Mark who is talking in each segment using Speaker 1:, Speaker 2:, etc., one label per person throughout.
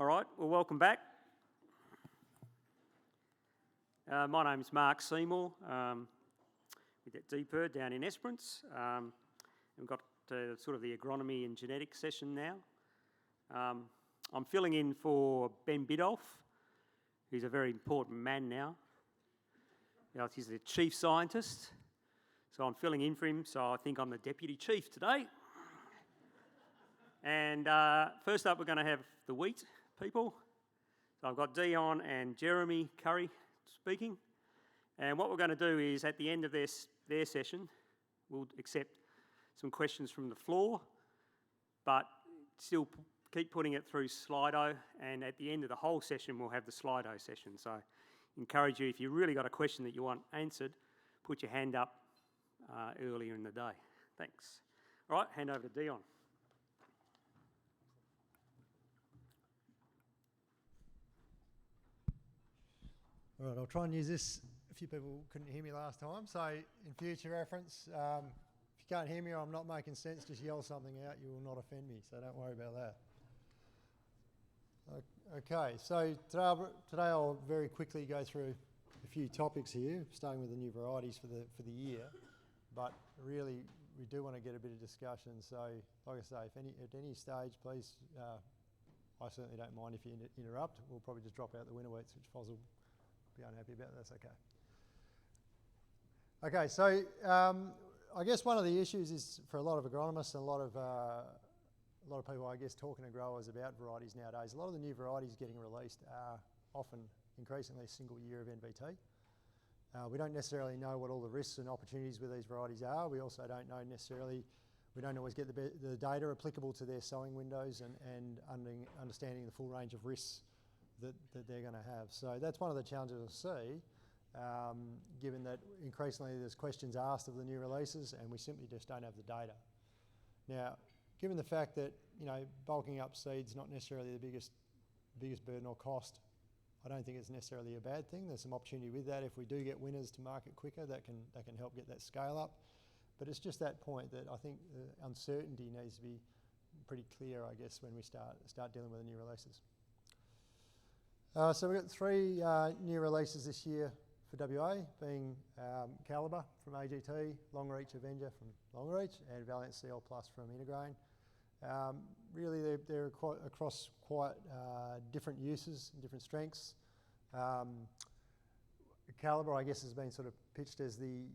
Speaker 1: All right, well, welcome back. My name's Mark Seymour with that DPIRD down in Esperance. We've got sort of the agronomy and genetics session now. I'm filling in for Ben Biddulph, who's a very important man now. He's the chief scientist, so I'm filling in for him, so I think I'm the deputy chief today. And first up, we're going to have the wheat people. So I've got Dion and Jeremy Curry speaking. And what we're going to do is, at the end of their session, we'll accept some questions from the floor, but still keep putting it through Slido. And at the end of the whole session, we'll have the Slido session. So I encourage you, if you've really got a question that you want answered, put your hand up earlier in the day. Thanks. All right, hand over to Dion.
Speaker 2: All right, I'll try and use this. A few people couldn't hear me last time, so in future reference, if you can't hear me or I'm not making sense, just yell something out. You will not offend me, so don't worry about that. Okay, so today I'll very quickly go through a few topics here, starting with the new varieties for the year. But really, we do want to get a bit of discussion. So, like I say, at any stage, please, I certainly don't mind if you interrupt. We'll probably just drop out the winter wheats, which Foz will be unhappy about. That's okay. Okay, so I guess one of the issues is for a lot of agronomists and a lot of people, I guess, talking to growers about varieties nowadays. A lot of the new varieties getting released are often increasingly a single year of NVT. We don't necessarily know what all the risks and opportunities with these varieties are. We also don't know necessarily, we don't always get the data applicable to their sowing windows and understanding the full range of risks that they're going to have. So that's one of the challenges I see, given that increasingly there's questions asked of the new releases and we simply just don't have the data. Now, given the fact that, bulking up seeds not necessarily the biggest burden or cost, I don't think it's necessarily a bad thing. There's some opportunity with that. If we do get winners to market quicker, that can help get that scale up. But it's just that point that I think the uncertainty needs to be pretty clear, I guess, when we start dealing with the new releases. So we've got three new releases this year for WA, being Calibre from AGT, Longreach Avenger from Longreach, and Valiant CL Plus from Intergrain. Really, they're across quite different uses and different strengths. Calibre, I guess, has been sort of pitched as the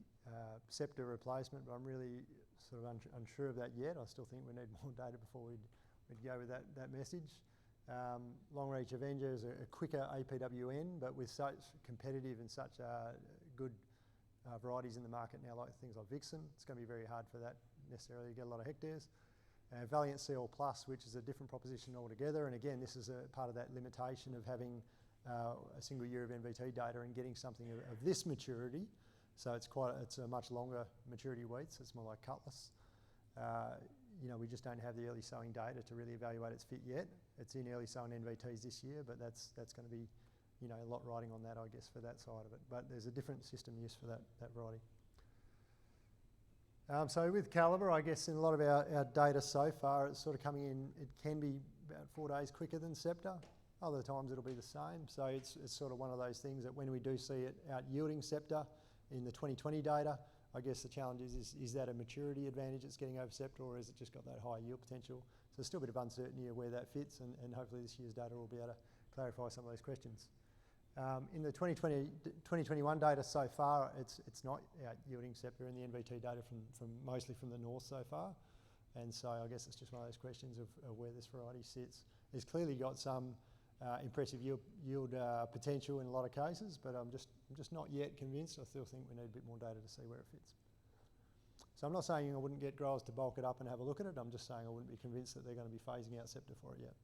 Speaker 2: Scepter replacement, but I'm really sort of unsure of that yet. I still think we need more data before we'd go with that message. Longreach Avenger is a quicker APWN, but with such competitive and such good varieties in the market now, like things like Vixen, it's going to be very hard for that necessarily to get a lot of hectares. Valiant CL Plus, which is a different proposition altogether, and again, this is a part of that limitation of having a single year of NVT data and getting something of this maturity. So it's a much longer maturity wheat, so it's more like Cutlass. We just don't have the early sowing data to really evaluate its fit yet. It's in early sowing NVTs this year, but that's going to be, a lot riding on that, I guess, for that side of it. But there's a different system use for that variety. So with Calibre, I guess in a lot of our data so far, it's sort of coming in, it can be about 4 days quicker than Scepter. Other times it'll be the same. So it's sort of one of those things that when we do see it out yielding Scepter in the 2020 data, I guess the challenge is that a maturity advantage it's getting over Scepter, or has it just got that high yield potential? So there's still a bit of uncertainty of where that fits, and hopefully this year's data will be able to clarify some of those questions. In the 2021 data so far, it's not out yielding Scepter in the NVT data mostly from the north so far. And so I guess it's just one of those questions of where this variety sits. It's clearly got some impressive yield potential in a lot of cases, but I'm just not yet convinced. I still think we need a bit more data to see where it fits. So I'm not saying I wouldn't get growers to bulk it up and have a look at it. I'm just saying I wouldn't be convinced that they're going to be phasing out Scepter for it yet.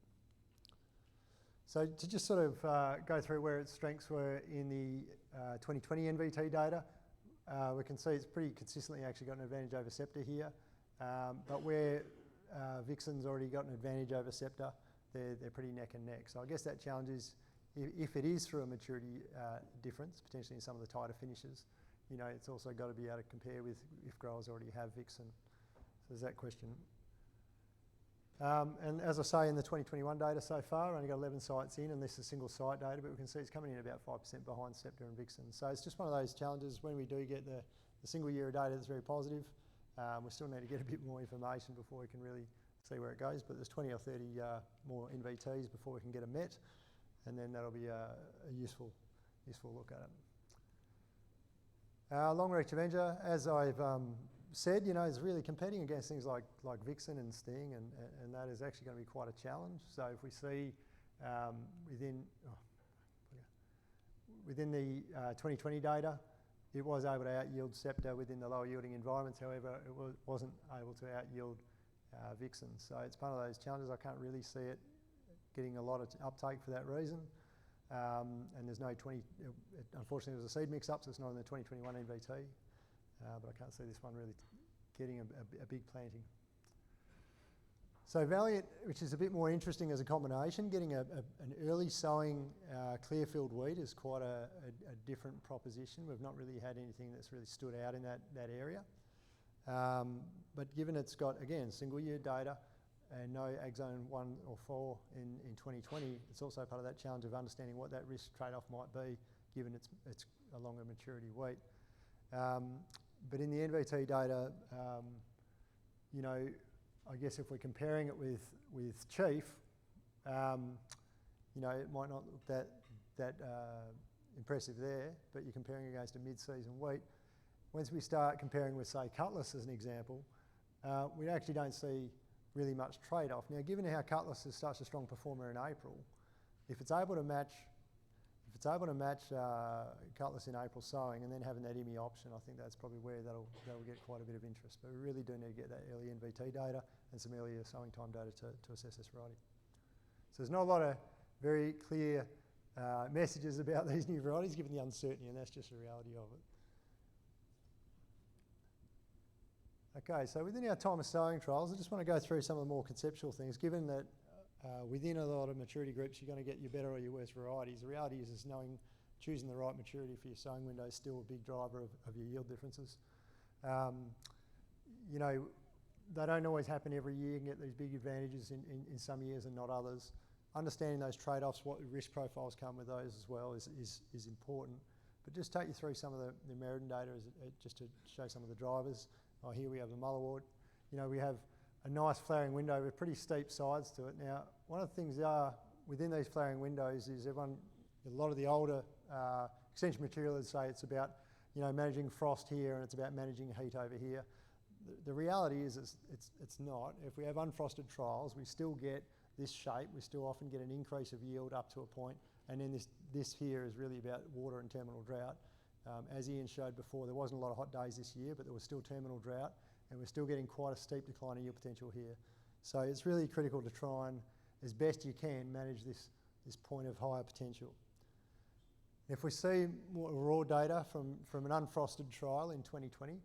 Speaker 2: So to just sort of go through where its strengths were in the 2020 NVT data, we can see it's pretty consistently actually got an advantage over Scepter here. But where Vixen's already got an advantage over Scepter, they're pretty neck and neck. So I guess that challenge is, if it is through a maturity difference, potentially in some of the tighter finishes, it's also got to be able to compare with if growers already have Vixen. So there's that question. And as I say, in the 2021 data so far, only got 11 sites in, and this is single site data, but we can see it's coming in about 5% behind Scepter and Vixen. So it's just one of those challenges when we do get the single year of data that's very positive. We still need to get a bit more information before we can really see where it goes, but there's 20 or 30 more NVTs before we can get a MET, and then that'll be a useful look at it. Long reach Avenger, as I've said, you know, is really competing against things like Vixen and Sting, and that is actually going to be quite a challenge. So if we see within the 2020 data, it was able to out-yield Scepter within the lower yielding environments. However, it wasn't able to out-yield Vixen. So it's one of those challenges. I can't really see it getting a lot of uptake for that reason. And there's no unfortunately there was a seed mix-up, so it's not in the 2021 NVT. But I can't see this one really getting a big planting. So Valiant, which is a bit more interesting as a combination, getting an early sowing clear field wheat is quite a different proposition. We've not really had anything that's really stood out in that area. But given it's got, again, single year data and no ag zone 1 or 4 in 2020, it's also part of that challenge of understanding what that risk trade-off might be, given it's a longer maturity wheat. But in the NVT data, you know, I guess if we're comparing it with Chief, you know, it might not look that impressive there, but you're comparing against a mid-season wheat. Once we start comparing with, say, Cutlass as an example, we actually don't see really much trade-off. Now, given how Cutlass is such a strong performer in April, if it's able to match Cutlass in April sowing and then having that IMI option, I think that's probably where that'll get quite a bit of interest. But we really do need to get that early NVT data and some earlier sowing time data to assess this variety. So there's not a lot of very clear messages about these new varieties given the uncertainty, and that's just the reality of it. Okay, so within our time of sowing trials, I just want to go through some of the more conceptual things, given that within a lot of maturity groups, you're going to get your better or your worse varieties. The reality is choosing the right maturity for your sowing window is still a big driver of your yield differences. You know, they don't always happen every year. You can get these big advantages in some years and not others. Understanding those trade-offs, what risk profiles come with those as well is important. But just take you through some of the Meriden data just to show some of the drivers. Here we have the Mullowart. You know, we have a nice flowering window with pretty steep sides to it. Now, one of the things within these flowering windows is a lot of the older extension materialists say it's about, you know, managing frost here and it's about managing heat over here. The reality is it's not. If we have unfrosted trials, we still get this shape. We still often get an increase of yield up to a point, and then this here is really about water and terminal drought. As Ian showed before, there wasn't a lot of hot days this year, but there was still terminal drought, and we're still getting quite a steep decline in yield potential here. So it's really critical to try and, as best you can, manage this point of higher potential. If we see more raw data from an unfrosted trial in 2020,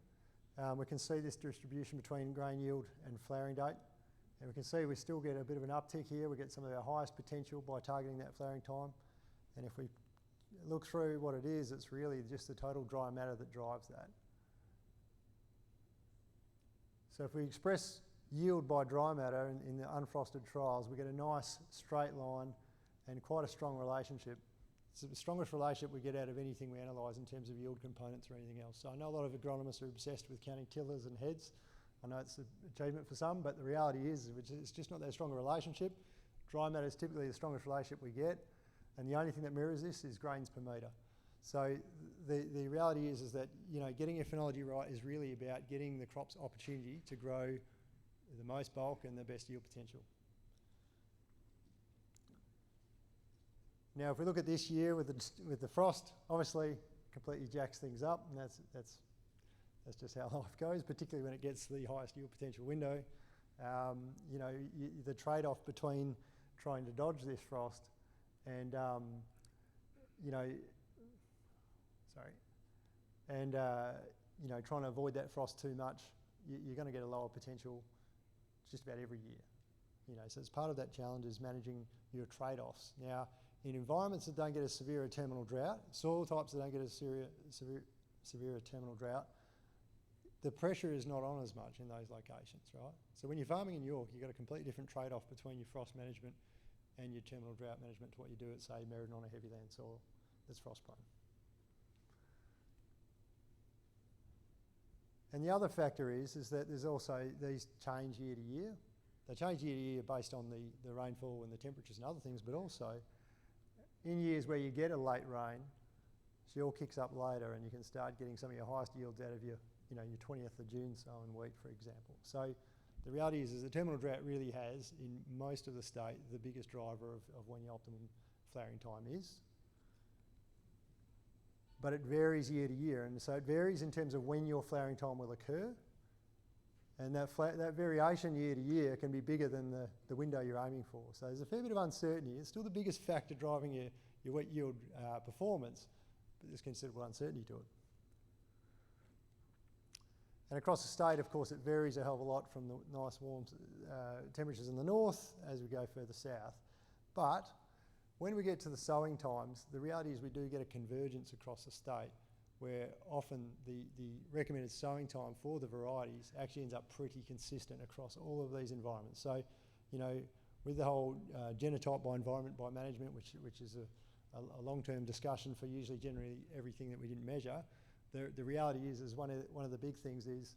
Speaker 2: we can see this distribution between grain yield and flowering date. And we can see we still get a bit of an uptick here. We get some of our highest potential by targeting that flowering time. And if we look through what it is, it's really just the total dry matter that drives that. So if we express yield by dry matter in the unfrosted trials, we get a nice straight line and quite a strong relationship. It's the strongest relationship we get out of anything we analyse in terms of yield components or anything else. So I know a lot of agronomists are obsessed with counting tillers and heads. I know it's an achievement for some, but the reality is it's just not that strong a relationship. Dry matter is typically the strongest relationship we get, and the only thing that mirrors this is grains per metre. So the reality is that, you know, getting your phenology right is really about getting the crop's opportunity to grow the most bulk and the best yield potential. Now, if we look at this year with the frost, obviously completely jacks things up, and that's just how life goes, particularly when it gets to the highest yield potential window. You know, the trade-off between trying to dodge this frost and, you know, trying to avoid that frost too much, you're going to get a lower potential just about every year. You know, so it's part of that challenge is managing your trade-offs. Now, in environments that don't get a severe terminal drought, soil types that don't get a severe terminal drought, the pressure is not on as much in those locations, right? So when you're farming in York, you've got a completely different trade-off between your frost management and your terminal drought management to what you do at, say, Merredin on a heavy land soil that's frost prone. And the other factor is that there's also these change year to year. They change year to year based on the rainfall and the temperatures and other things, but also in years where you get a late rain, soil kicks up later and you can start getting some of your highest yields out of your 20th of June sown wheat, for example. So the reality is the terminal drought really has, in most of the state, the biggest driver of when your optimum flowering time is. But it varies year to year, and so it varies in terms of when your flowering time will occur. And that variation year to year can be bigger than the window you're aiming for. So there's a fair bit of uncertainty. It's still the biggest factor driving your wet yield performance, but there's considerable uncertainty to it. And across the state, of course, it varies a hell of a lot from the nice warm temperatures in the north as we go further south. But when we get to the sowing times, the reality is we do get a convergence across the state where often the recommended sowing time for the varieties actually ends up pretty consistent across all of these environments. So, with the whole genotype by environment by management, which is a long-term discussion for usually generally everything that we didn't measure, the reality is one of the big things is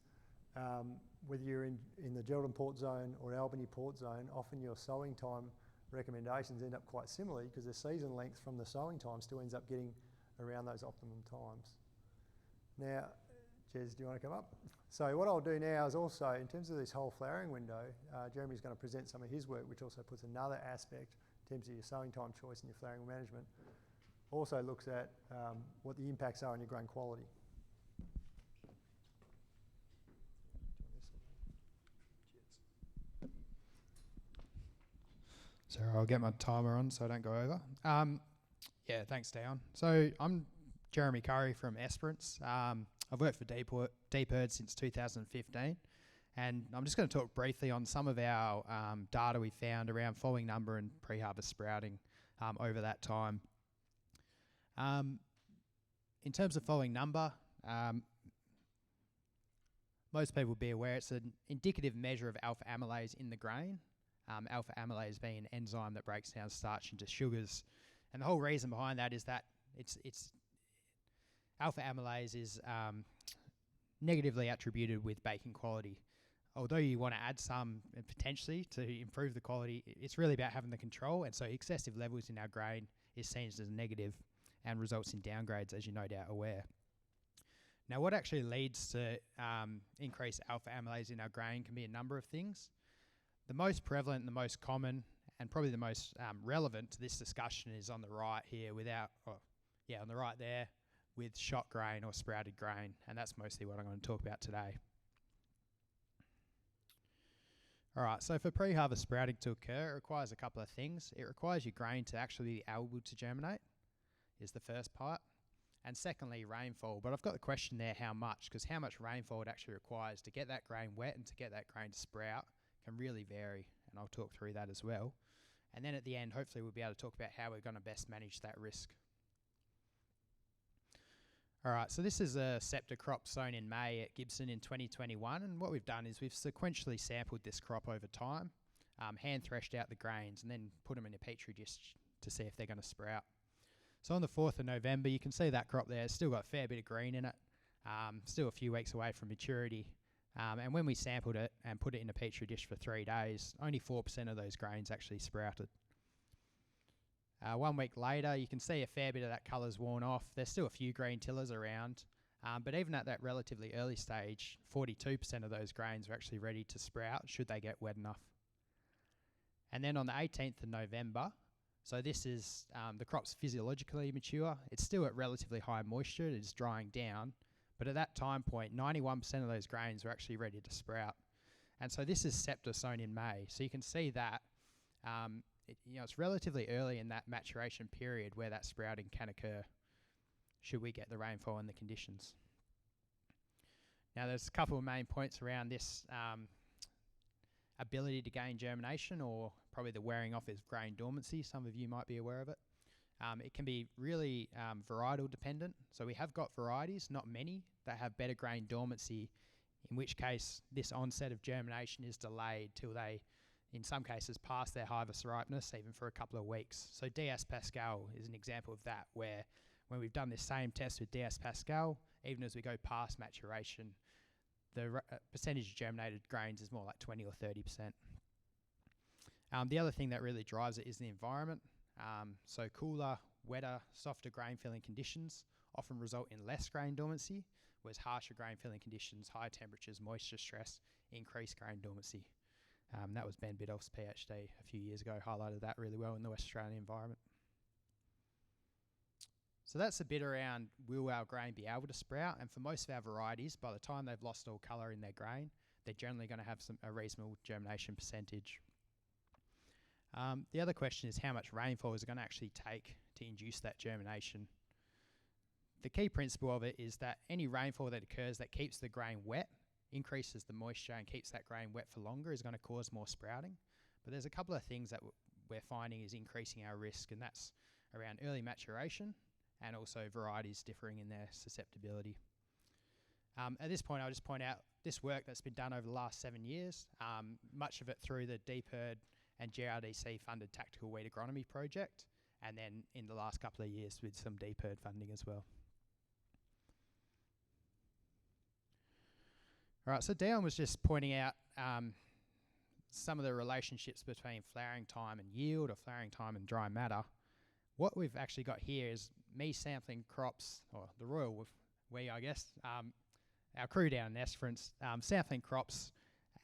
Speaker 2: whether you're in the Geraldton Port Zone or Albany Port Zone, often your sowing time recommendations end up quite similarly because the season length from the sowing time still ends up getting around those optimum times. Now, Jez, do you want to come up? So what I'll do now is also, in terms of this whole flowering window, Jeremy's going to present some of his work, which also puts another aspect in terms of your sowing time choice and your flowering management. Also looks at what the impacts are on your grain quality.
Speaker 3: So I'll get my timer on so I don't go over. Yeah, thanks, Dion. So I'm Jeremy Curry from Esperance. I've worked for DPIRD since 2015, and I'm just going to talk briefly on some of our data we found around falling number and pre-harvest sprouting over that time. In terms of falling number, most people will be aware it's an indicative measure of alpha amylase in the grain. Alpha amylase being an enzyme that breaks down starch into sugars. And the whole reason behind that is that it's alpha amylase is negatively attributed with baking quality. Although you want to add some potentially to improve the quality, it's really about having the control, and so excessive levels in our grain is seen as negative and results in downgrades, as you're no doubt aware. Now, what actually leads to increased alpha amylase in our grain can be a number of things. The most prevalent and the most common, and probably the most relevant to this discussion, is on the right here on the right there, with shot grain or sprouted grain, and that's mostly what I'm going to talk about today. Alright, so for pre-harvest sprouting to occur, it requires a couple of things. It requires your grain to actually be able to germinate, is the first part, and secondly, rainfall. But I've got the question there, how much? Because how much rainfall it actually requires to get that grain wet and to get that grain to sprout can really vary, and I'll talk through that as well. And then at the end, hopefully we'll be able to talk about how we're going to best manage that risk. Alright, so this is a Scepter crop sown in May at Gibson in 2021, and what we've done is we've sequentially sampled this crop over time, hand threshed out the grains, and then put them in a petri dish to see if they're going to sprout. So on the 4th of November, you can see that crop there, still got a fair bit of green in it, still a few weeks away from maturity. And when we sampled it and put it in a petri dish for 3 days, only 4% of those grains actually sprouted. 1 week later, you can see a fair bit of that colour's worn off. There's still a few green tillers around, but even at that relatively early stage, 42% of those grains are actually ready to sprout should they get wet enough. And then on the 18th of November, so this is the crop's physiologically mature. It's still at relatively high moisture. It is drying down. But at that time point, 91% of those grains were actually ready to sprout. And so this is Scepter sown in May. So you can see that it's relatively early in that maturation period where that sprouting can occur should we get the rainfall and the conditions. Now there's a couple of main points around this ability to gain germination, or probably the wearing off of grain dormancy. Some of you might be aware of it. It can be really varietal dependent. So we have got varieties, not many, that have better grain dormancy in which case this onset of germination is delayed till they, in some cases, pass their harvest ripeness, even for a couple of weeks. So DS Pascal is an example of that, where when we've done this same test with DS Pascal, even as we go past maturation, the percentage of germinated grains is more like 20 or 30%. The other thing that really drives it is the environment. So cooler, wetter, softer grain filling conditions often result in less grain dormancy, whereas harsher grain filling conditions, high temperatures, moisture stress, increase grain dormancy. That was Ben Bidoff's PhD a few years ago, highlighted that really well in the West Australian environment. So that's a bit around, will our grain be able to sprout? And for most of our varieties, by the time they've lost all colour in their grain, they're generally going to have a reasonable germination percentage. The other question is how much rainfall is it going to actually take to induce that germination? The key principle of it is that any rainfall that occurs that keeps the grain wet, increases the moisture and keeps that grain wet for longer, is going to cause more sprouting. But there's a couple of things that we're finding is increasing our risk, and that's around early maturation and also varieties differing in their susceptibility. At this point, I'll just point out this work that's been done over the last 7 years, much of it through the DPIRD and GRDC funded Tactical Wheat Agronomy project, and then in the last couple of years with some DPIRD funding as well. All right, so Dion was just pointing out some of the relationships between flowering time and yield, or flowering time and dry matter. What we've actually got here is me sampling crops, or the royal we, I guess, our crew down in Esperance, sampling crops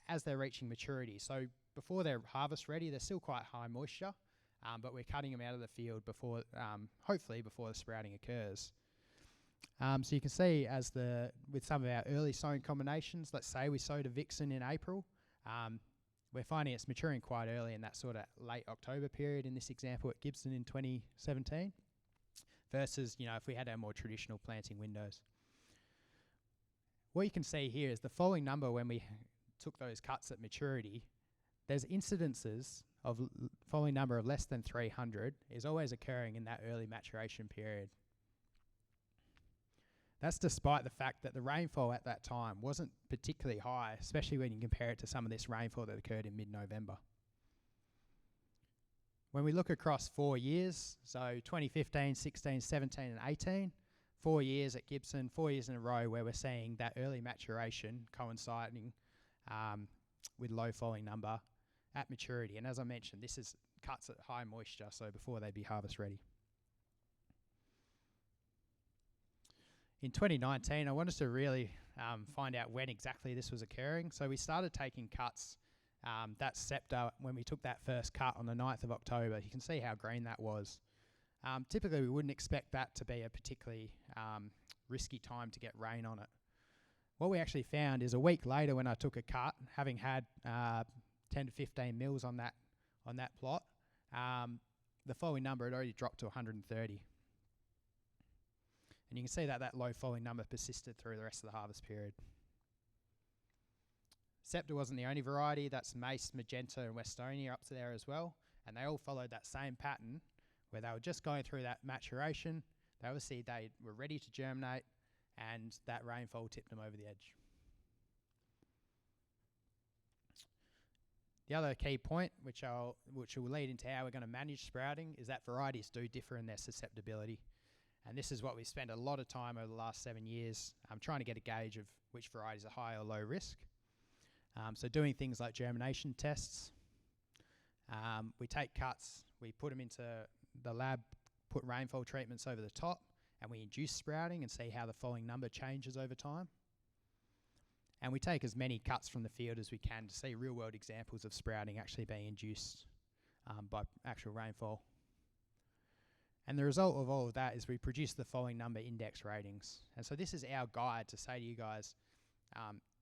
Speaker 3: as they're reaching maturity. So before they're harvest ready, they're still quite high moisture, but we're cutting them out of the field before, hopefully before the sprouting occurs. So you can see with some of our early sowing combinations, let's say we sowed a vixen in April, we're finding it's maturing quite early in that sort of late October period in this example at Gibson in 2017, versus, if we had our more traditional planting windows. What you can see here is the falling number when we took those cuts at maturity. There's incidences of falling number of less than 300 is always occurring in that early maturation period. That's despite the fact that the rainfall at that time wasn't particularly high, especially when you compare it to some of this rainfall that occurred in mid-November. When we look across 4 years, so 2015, 16, 17 and 18, 4 years at Gibson, 4 years in a row where we're seeing that early maturation coinciding with low falling number at maturity. And as I mentioned, this is cuts at high moisture, so before they'd be harvest ready. In 2019, I wanted to really find out when exactly this was occurring. So we started taking cuts, that Scepter, when we took that first cut on the 9th of October. You can see how green that was. Typically, we wouldn't expect that to be a particularly risky time to get rain on it. What we actually found is a week later when I took a cut, having had 10 to 15 mils on that plot, the falling number had already dropped to 130. And you can see that low falling number persisted through the rest of the harvest period. Scepter wasn't the only variety. That's Mace, Magenta and Westonia up to there as well. And they all followed that same pattern where they were just going through that maturation. They obviously were ready to germinate, and that rainfall tipped them over the edge. The other key point, which will lead into how we're going to manage sprouting, is that varieties do differ in their susceptibility. And this is what we've spent a lot of time over the last 7 years trying to get a gauge of which varieties are high or low risk. So doing things like germination tests. We take cuts, we put them into the lab, put rainfall treatments over the top, and we induce sprouting and see how the falling number changes over time. And we take as many cuts from the field as we can to see real-world examples of sprouting actually being induced by actual rainfall. And the result of all of that is we produce the falling number index ratings. And so this is our guide to say to you guys,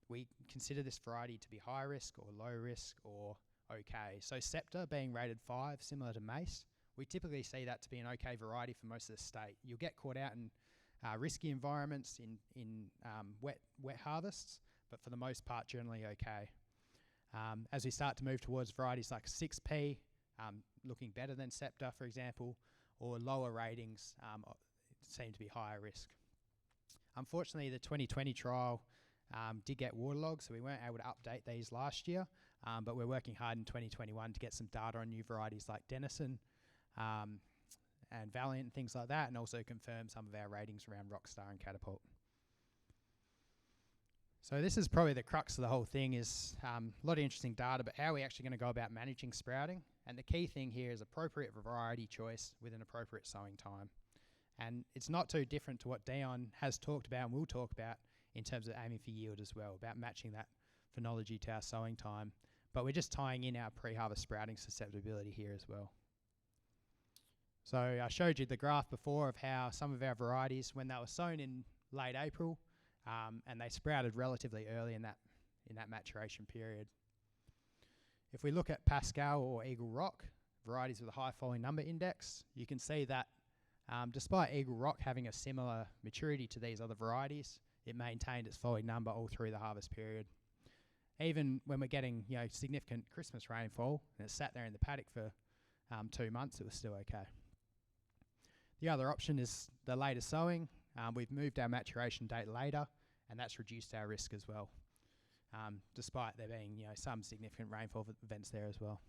Speaker 3: we consider this variety to be high risk or low risk or okay. So Scepter being rated 5, similar to Mace, we typically see that to be an okay variety for most of the state. You'll get caught out in risky environments, in wet harvests, but for the most part, generally okay. As we start to move towards varieties like 6P, looking better than Scepter, for example, or lower ratings seem to be higher risk. Unfortunately, the 2020 trial did get waterlogged, so we weren't able to update these last year, but we're working hard in 2021 to get some data on new varieties like Denison and Valiant and things like that, and also confirm some of our ratings around Rockstar and Catapult. So this is probably the crux of the whole thing, is a lot of interesting data, but how are we actually going to go about managing sprouting? And the key thing here is appropriate variety choice with an appropriate sowing time. And it's not too different to what Dion has talked about and will talk about in terms of aiming for yield as well, about matching that phenology to our sowing time. But we're just tying in our pre-harvest sprouting susceptibility here as well. So I showed you the graph before of how some of our varieties, when they were sown in late April, and they sprouted relatively early in that maturation period. If we look at Pascal or Eagle Rock, varieties with a high falling number index, you can see that despite Eagle Rock having a similar maturity to these other varieties, it maintained its falling number all through the harvest period. Even when we're getting significant Christmas rainfall and it sat there in the paddock for 2 months, it was still okay. The other option is the later sowing. We've moved our maturation date later, and that's reduced our risk as well, despite there being some significant rainfall events there as well.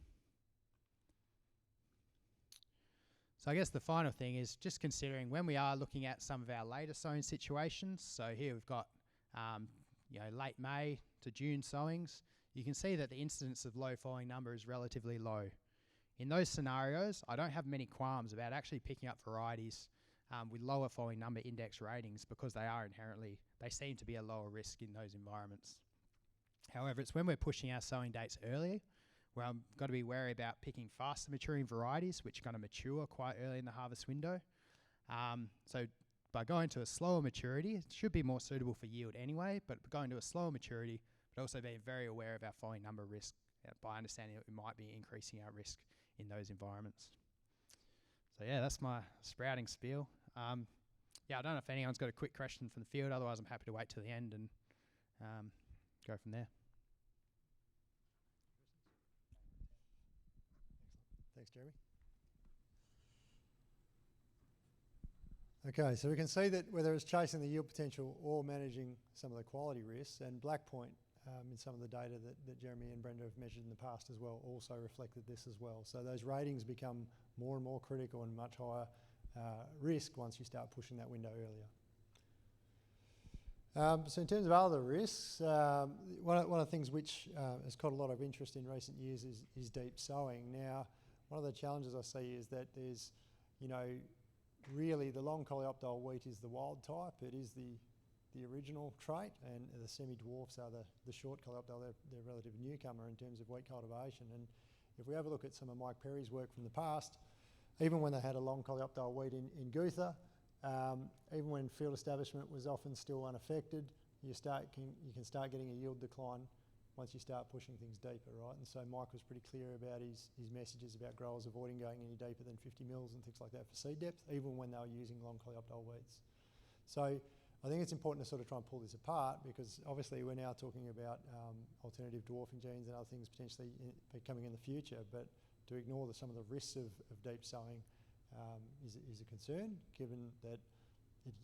Speaker 3: So I guess the final thing is just considering when we are looking at some of our later sowing situations. So here we've got late May to June sowings. You can see that the incidence of low falling number is relatively low. In those scenarios, I don't have many qualms about actually picking up varieties with lower falling number index ratings, because they seem to be a lower risk in those environments. However, it's when we're pushing our sowing dates earlier where I've got to be wary about picking faster maturing varieties, which are going to mature quite early in the harvest window. So by going to a slower maturity, it should be more suitable for yield anyway, but going to a slower maturity, but also being very aware of our falling number risk by understanding that we might be increasing our risk in those environments. So yeah, that's my sprouting spiel. I don't know if anyone's got a quick question from the field, otherwise I'm happy to wait till the end and go from there.
Speaker 2: Thanks, Jeremy. Okay, so we can see that whether it's chasing the yield potential or managing some of the quality risks, and Black Point in some of the data that Jeremy and Brenda have measured in the past as well also reflected this as well. So those ratings become more and more critical and much higher risk once you start pushing that window earlier. So in terms of other risks, one of the things which has caught a lot of interest in recent years is deep sowing. Now, one of the challenges I see is that there's, really the long coleoptile wheat is the wild type. It is the original trait, and the semi-dwarfs are the short coleoptile. They're a relative newcomer in terms of wheat cultivation. And if we have a look at some of Mike Perry's work from the past, even when they had a long coleoptile wheat in Gutha, even when field establishment was often still unaffected, you can start getting a yield decline once you start pushing things deeper, right? And so Mike was pretty clear about his messages about growers avoiding going any deeper than 50 mils and things like that for seed depth, even when they were using long coleoptile wheats. So I think it's important to sort of try and pull this apart, because obviously we're now talking about alternative dwarfing genes and other things potentially coming in the future, but to ignore some of the risks of deep sowing is a concern, given that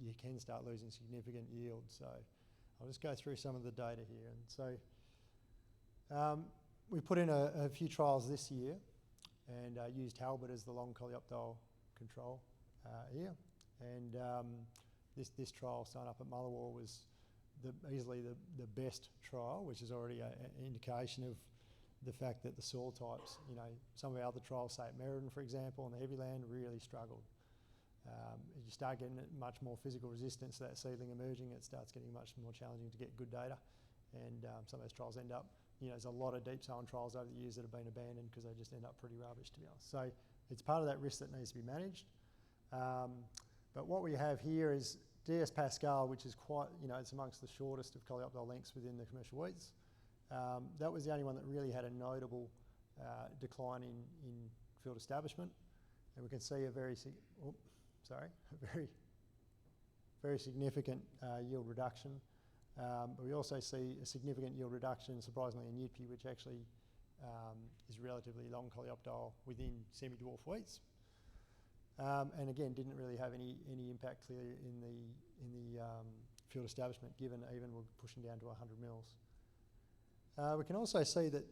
Speaker 2: you can start losing significant yield. So I'll just go through some of the data here. And so we put in a few trials this year and used Halbert as the long coleoptile control here. And this trial starting up at Mullawar was easily the best trial, which is already an indication of the fact that the soil types, some of our other trials, say at Meriden, for example, on the heavy land, really struggled. You start getting much more physical resistance to that seedling emerging, it starts getting much more challenging to get good data. And some of those trials end up, there's a lot of deep sowing trials over the years that have been abandoned because they just end up pretty rubbish, to be honest. So it's part of that risk that needs to be managed. But what we have here is DS Pascal, which is quite, it's amongst the shortest of coleoptile lengths within the commercial wheats. That was the only one that really had a notable decline in field establishment. And we can see a very significant yield reduction. But we also see a significant yield reduction, surprisingly, in Yidpi, which actually is relatively long coleoptile within semi-dwarf wheats. And again, didn't really have any impact clearly in the field establishment, given even we're pushing down to 100 mils. We can also see that,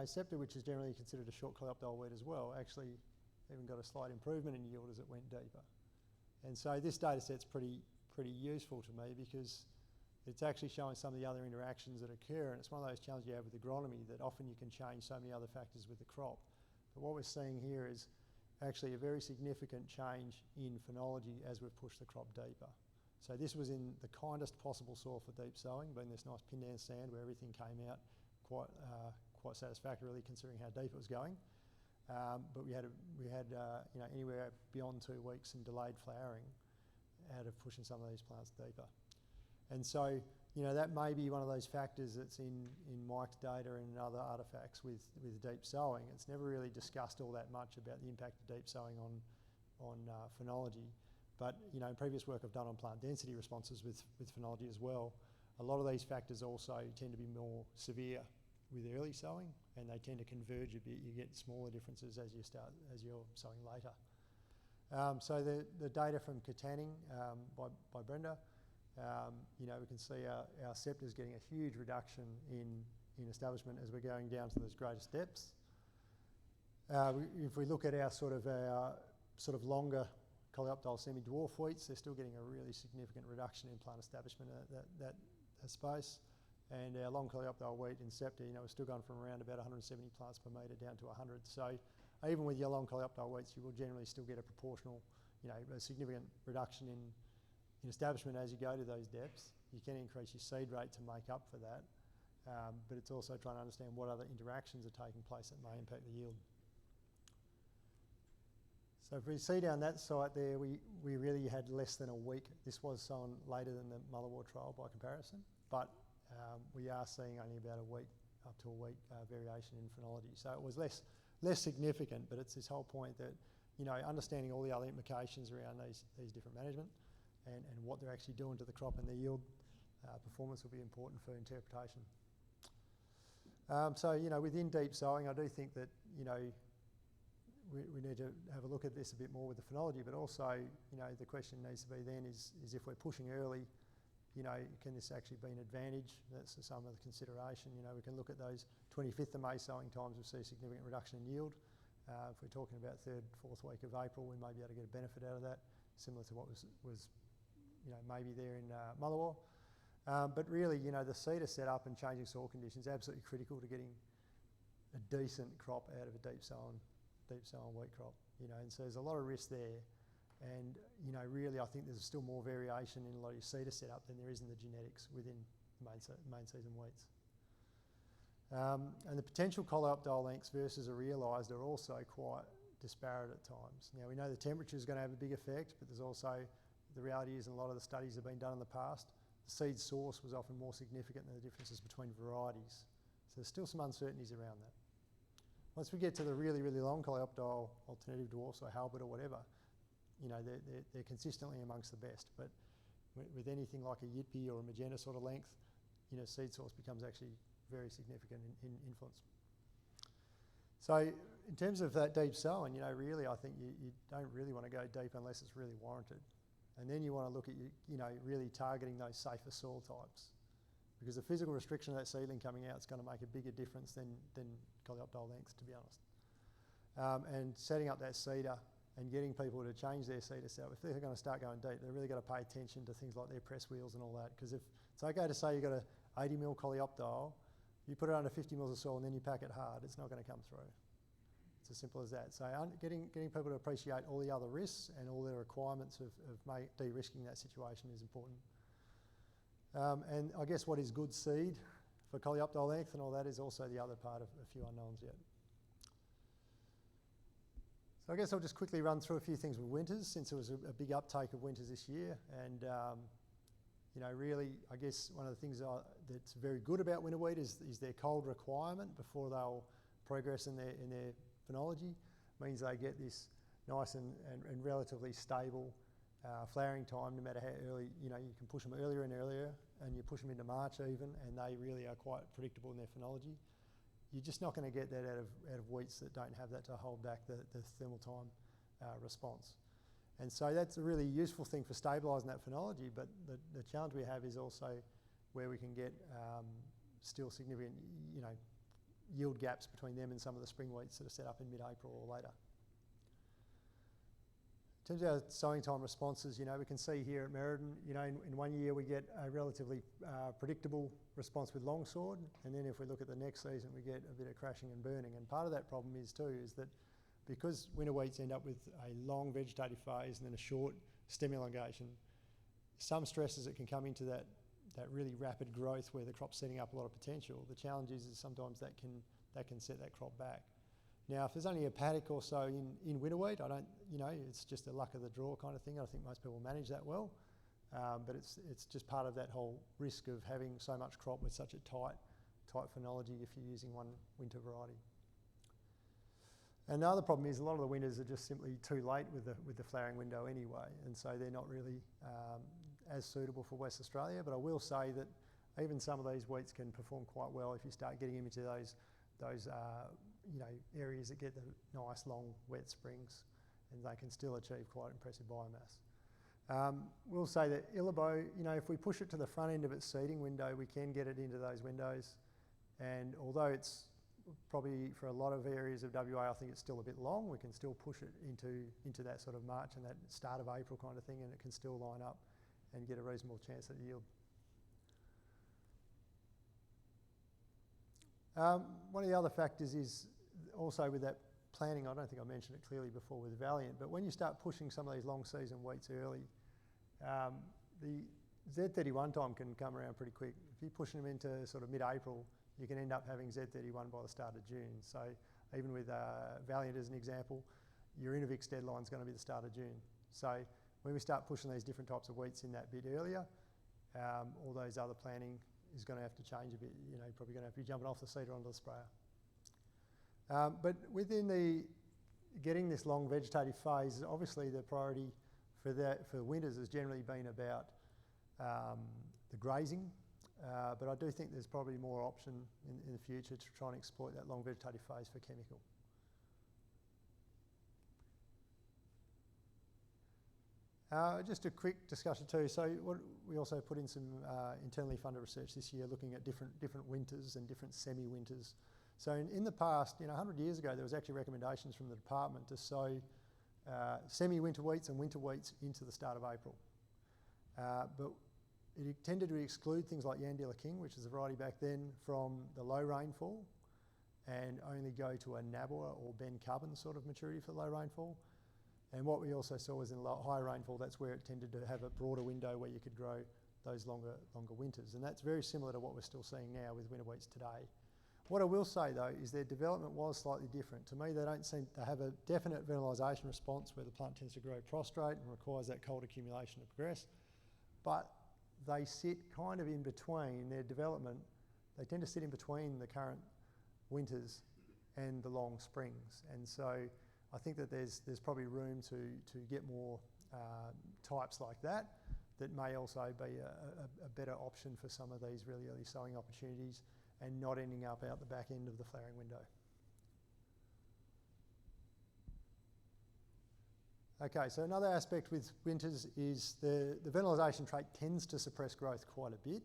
Speaker 2: Scepter, which is generally considered a short coleoptile weed as well, actually even got a slight improvement in yield as it went deeper. And so this data set's pretty useful to me because it's actually showing some of the other interactions that occur, and it's one of those challenges you have with agronomy that often you can change so many other factors with the crop. But what we're seeing here is actually a very significant change in phenology as we've pushed the crop deeper. So this was in the kindest possible soil for deep sowing, being this nice pin down sand where everything came out quite satisfactorily considering how deep it was going. But we had anywhere beyond 2 weeks in delayed flowering out of pushing some of these plants deeper. And so, that may be one of those factors that's in Mike's data and other artefacts with deep sowing. It's never really discussed all that much about the impact of deep sowing on phenology. But, in previous work I've done on plant density responses with phenology as well, a lot of these factors also tend to be more severe with early sowing, and they tend to converge a bit. You get smaller differences as you're sowing later. So the data from Katanning by Brenda, we can see our Scepter's getting a huge reduction in establishment as we're going down to those greatest depths. If we look at our sort of longer coleoptile semi-dwarf wheats, they're still getting a really significant reduction in plant establishment at that space. And our long coleoptile wheat in Scepter, we're still going from around about 170 plants per metre down to 100. So even with your long coleoptile wheats, you will generally still get a proportional, a significant reduction in establishment as you go to those depths. You can increase your seed rate to make up for that, but it's also trying to understand what other interactions are taking place that may impact the yield. So if we see down that site there, we really had less than a week. This was sown later than the Mullawar trial by comparison, but we are seeing only about a week, up to a week variation in phenology. So it was less significant, but it's this whole point that, understanding all the other implications around these different management and what they're actually doing to the crop and the yield performance will be important for interpretation. So, within deep sowing, I do think that, we need to have a look at this a bit more with the phenology, but also, the question needs to be then is if we're pushing early, can this actually be an advantage? That's some of the consideration. We can look at those 25th of May sowing times, we'll see a significant reduction in yield. If we're talking about 3rd, 4th week of April, we may be able to get a benefit out of that, similar to what was maybe there in Mullawar. But really, the seeder setup and changing soil conditions is absolutely critical to getting a decent crop out of a deep sown wheat crop. And so there's a lot of risk there. And, really, I think there's still more variation in a lot of your seeder setup than there is in the genetics within main season wheats. And the potential coleoptile lengths versus a realised are also quite disparate at times. Now, we know the temperature is going to have a big effect, but there's also, the reality is, and a lot of the studies have been done in the past, the seed source was often more significant than the differences between varieties. So there's still some uncertainties around that. Once we get to the really, really long coleoptile alternative dwarfs or halberd or whatever, they're consistently amongst the best. But with anything like a Yitpi or a Magenta sort of length, seed source becomes actually very significant in influence. So in terms of that deep sowing, really I think you don't really want to go deep unless it's really warranted. And then you want to look at, really targeting those safer soil types. Because the physical restriction of that seedling coming out is going to make a bigger difference than coleoptile length, to be honest. And setting up that seeder and getting people to change their seeder setup, if they're going to start going deep, they've really got to pay attention to things like their press wheels and all that. Because if it's okay to say you've got a 80 mil coleoptile, you put it under 50 mils of soil and then you pack it hard, it's not going to come through. It's as simple as that. So getting people to appreciate all the other risks and all the requirements of de-risking that situation is important. And I guess what is good seed for coleoptile length and all that is also the other part of a few unknowns yet. So I guess I'll just quickly run through a few things with winters, since there was a big uptake of winters this year. And really, I guess one of the things that's very good about winter wheat is their cold requirement before they'll progress in their phenology. Means they get this nice and relatively stable flowering time, no matter how early. You can push them earlier and earlier, and you push them into March even, and they really are quite predictable in their phenology. You're just not going to get that out of wheats that don't have that to hold back the thermal time response. And so that's a really useful thing for stabilising that phenology, but the challenge we have is also where we can get still significant, yield gaps between them and some of the spring wheats that are set up in mid-April or later. In terms of our sowing time responses, we can see here at Merredin, in 1 year we get a relatively predictable response with longsword, and then if we look at the next season we get a bit of crashing and burning. And part of that problem is that because winter wheats end up with a long vegetative phase and then a short stem elongation, some stresses that can come into that really rapid growth where the crop's setting up a lot of potential. The challenge is sometimes that can set that crop back. Now, if there's only a paddock or so in winter wheat, it's just a luck of the draw kind of thing. I think most people manage that well, but it's just part of that whole risk of having so much crop with such a tight phenology if you're using one winter variety. And the other problem is a lot of the winters are just simply too late with the flowering window anyway, and so they're not really as suitable for West Australia. But I will say that even some of these wheats can perform quite well if you start getting into those areas that get the nice long wet springs, and they can still achieve quite impressive biomass. We'll say that Illabo, if we push it to the front end of its seeding window, we can get it into those windows, and although it's probably for a lot of areas of WA, I think it's still a bit long, we can still push it into that sort of March and that start of April kind of thing, and it can still line up and get a reasonable chance at yield. One of the other factors is also with that planting, I don't think I mentioned it clearly before with Valiant, but when you start pushing some of these long season wheats early, the Z31 time can come around pretty quick. If you're pushing them into sort of mid-April, you can end up having Z31 by the start of June. So even with Valiant as an example, your Innovix deadline is going to be the start of June. So when we start pushing these different types of wheats in that bit earlier, all those other planning is going to have to change a bit. You're probably going to have to be jumping off the seeder onto the sprayer. But within getting this long vegetative phase, obviously the priority for winters has generally been about the grazing. But I do think there's probably more option in the future to try and exploit that long vegetative phase for chemical. Just a quick discussion too. So we also put in some internally funded research this year looking at different winters and different semi-winters. So in the past, 100 years ago, there was actually recommendations from the department to sow semi-winter wheats and winter wheats into the start of April. But it tended to exclude things like Yandilla King, which is a variety back then, from the low rainfall, and only go to a Nabwa or Ben Cubbin sort of maturity for low rainfall. And what we also saw was in high rainfall, that's where it tended to have a broader window where you could grow those longer winters. And that's very similar to what we're still seeing now with winter wheats today. What I will say though is their development was slightly different. To me, they don't seem to have a definite vernalisation response where the plant tends to grow prostrate and requires that cold accumulation to progress. But they sit kind of in between their development. They tend to sit in between the current winters and the long springs. And so I think that there's probably room to get more types like that may also be a better option for some of these really early sowing opportunities and not ending up out the back end of the flowering window. Okay, so another aspect with winters is the vernalisation trait tends to suppress growth quite a bit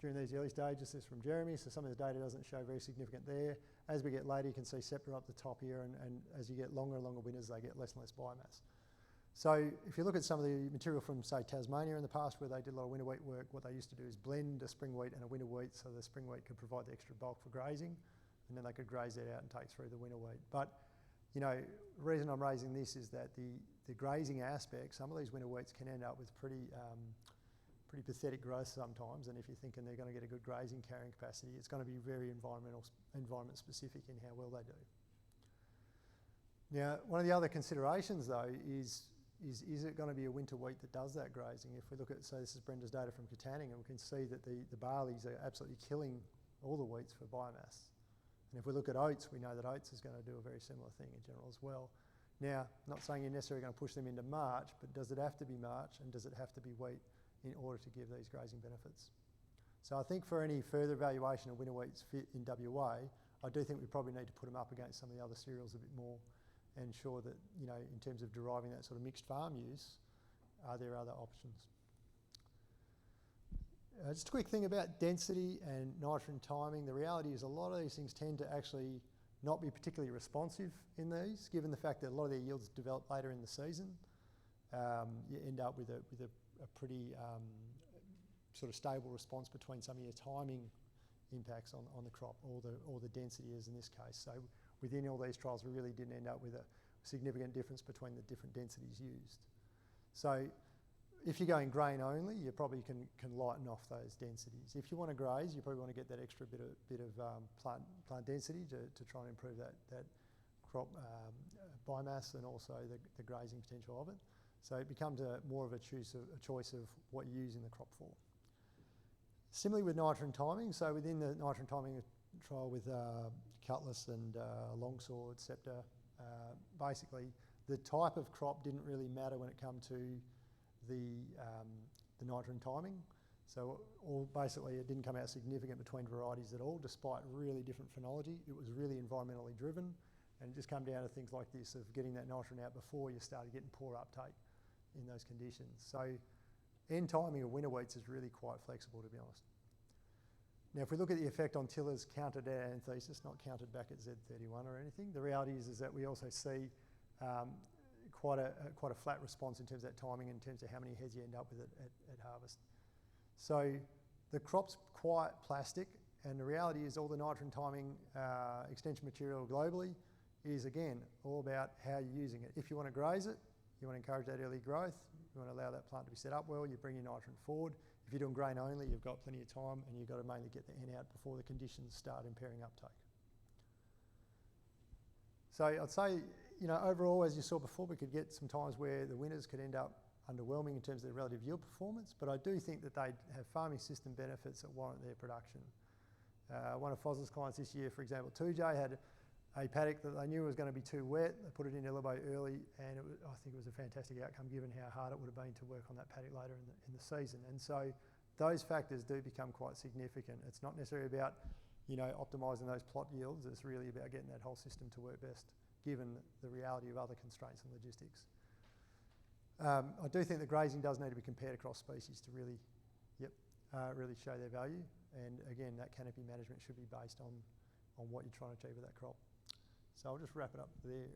Speaker 2: during these early stages. This is from Jeremy, so some of the data doesn't show very significant there. As we get later, you can see Scepter up the top here, and as you get longer and longer winters, they get less and less biomass. So if you look at some of the material from, say, Tasmania in the past, where they did a lot of winter wheat work, what they used to do is blend a spring wheat and a winter wheat, so the spring wheat could provide the extra bulk for grazing, and then they could graze that out and take through the winter wheat. But the reason I'm raising this is that the grazing aspect, some of these winter wheats can end up with pretty pathetic growth sometimes, and if you're thinking they're going to get a good grazing carrying capacity, it's going to be very environment specific in how well they do. Now, one of the other considerations though is it going to be a winter wheat that does that grazing? If we look at, so this is Brenda's data from Katanning, and we can see that the barleys are absolutely killing all the wheats for biomass. And if we look at oats, we know that oats is going to do a very similar thing in general as well. Now, not saying you're necessarily going to push them into March, but does it have to be March, and does it have to be wheat in order to give these grazing benefits? So I think for any further evaluation of winter wheats fit in WA, I do think we probably need to put them up against some of the other cereals a bit more and ensure that, you know, in terms of deriving that sort of mixed farm use, are there other options? Just a quick thing about density and nitrogen timing. The reality is a lot of these things tend to actually not be particularly responsive in these, given the fact that a lot of their yields develop later in the season. You end up with a pretty sort of stable response between some of your timing impacts on the crop, or the density is in this case. So within all these trials, we really didn't end up with a significant difference between the different densities used. So if you're going grain only, you probably can lighten off those densities. If you want to graze, you probably want to get that extra bit of plant density to try and improve that crop biomass and also the grazing potential of it. So it becomes more of a choice of what you're using the crop for. Similarly with nitrogen timing, so within the nitrogen timing trial with Cutlass and Longsword, Scepter, basically the type of crop didn't really matter when it came to the nitrogen timing. So basically it didn't come out significant between varieties at all, despite really different phenology. It was really environmentally driven, and it just came down to things like this of getting that nitrogen out before you started getting poor uptake in those conditions. So end timing of winter wheats is really quite flexible, to be honest. Now, if we look at the effect on tillers counted at anthesis, not counted back at Z31 or anything, the reality is that we also see quite a flat response in terms of that timing, in terms of how many heads you end up with at harvest. So the crop's quite plastic, and the reality is all the nitrogen timing extension material globally is, again, all about how you're using it. If you want to graze it, you want to encourage that early growth, you want to allow that plant to be set up well, you bring your nitrogen forward. If you're doing grain only, you've got plenty of time, and you've got to mainly get the N out before the conditions start impairing uptake. So I'd say, you know, overall, as you saw before, we could get some times where the winters could end up underwhelming in terms of their relative yield performance, but I do think that they have farming system benefits that warrant their production. One of Fos's clients this year, for example, 2J, had a paddock that they knew was going to be too wet. They put it in elbow early, and I think it was a fantastic outcome given how hard it would have been to work on that paddock later in the season. And so those factors do become quite significant. It's not necessarily about, you know, optimising those plot yields. It's really about getting that whole system to work best, given the reality of other constraints and logistics. I do think that grazing does need to be compared across species to really, really show their value. And again, that canopy management should be based on what you're trying to achieve with that crop. So I'll just wrap it up there.